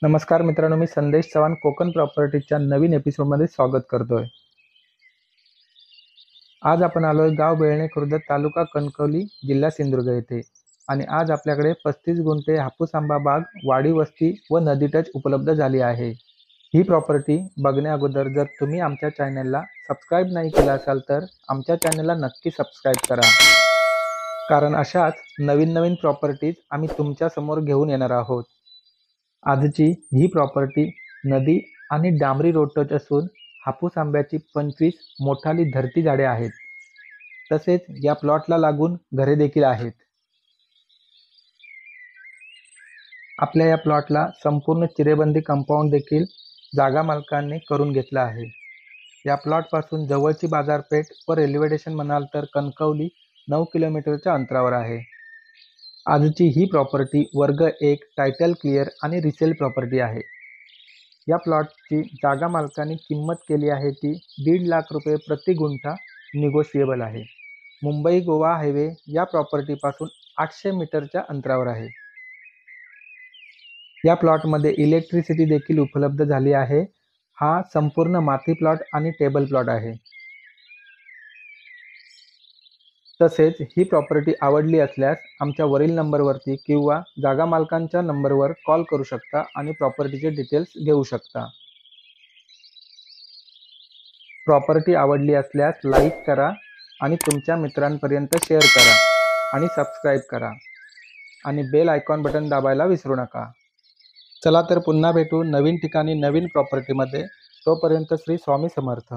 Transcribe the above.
नमस्कार मित्रांनो, मी संदेश चव्हाण कोकण प्रॉपर्टीच्या नवीन एपिसोडमध्ये स्वागत करतोय. आज आपण आलोय गाव बेळणे खुर्द, तालुका कणकवली, जिल्हा सिंधुदुर्ग येथे. आणि आज आपल्याकडे 35 गुंठे हापूस आंबा बाग, वाडी वस्ती व नदी टच उपलब्ध झाली आहे. ही प्रॉपर्टी बघण्या अगोदर जर तुम्ही आमच्या चॅनलला सबस्क्राईब नाही केलं असाल तर आमच्या चॅनलला नक्की सबस्क्राईब करा, कारण अशाच नवीन नवीन प्रॉपर्टीज आम्ही तुमच्या समोर घेऊन येणार आहोत. आजची ही प्रॉपर्टी नदी आणि डांबरी रोड टच असून हापूस आंब्याची 25 मोठाली धरती झाडे आहेत. तसेच या प्लॉटला लागून घरे देखील आहेत. आपल्या या प्लॉटला संपूर्ण चिरेबंदी कंपाऊंड देखील जागा मालकांनी करून घेतला आहे. या प्लॉटपासून जवळची बाजारपेठ व रेल्वे स्टेशन म्हणाल तर कणकवली 9 किलोमीटरच्या अंतरावर आहे. आजची ही प्रॉपर्टी वर्ग 1 टायटल क्लिअर आणि रिसेल प्रॉपर्टी आहे. या प्लॉटची जागा मालकांनी किंमत केली आहे ती 1.5 लाख रुपये प्रति गुंठा निगोशिएबल आहे. मुंबई गोवा हायवे या प्रॉपर्टीपासून 800 मीटरच्या अंतरावर आहे. या प्लॉटमध्ये इलेक्ट्रिसिटी देखील उपलब्ध झाली आहे. हा संपूर्ण माती प्लॉट आणि टेबल प्लॉट आहे. तसेच ही प्रॉपर्टी आवडली असल्यास आमच्या वरील नंबरवरती किंवा जागा मालकांच्या नंबरवर कॉल करू शकता आणि प्रॉपर्टीचे डिटेल्स घेऊ शकता. प्रॉपर्टी आवडली असल्यास लाईक करा आणि तुमच्या मित्रांपर्यंत शेअर करा आणि सबस्क्राईब करा आणि बेल आयकॉन बटन दाबायला विसरू नका. चला तर पुन्हा भेटू नवीन ठिकाणी नवीन प्रॉपर्टीमध्ये. तोपर्यंत श्री स्वामी समर्थ.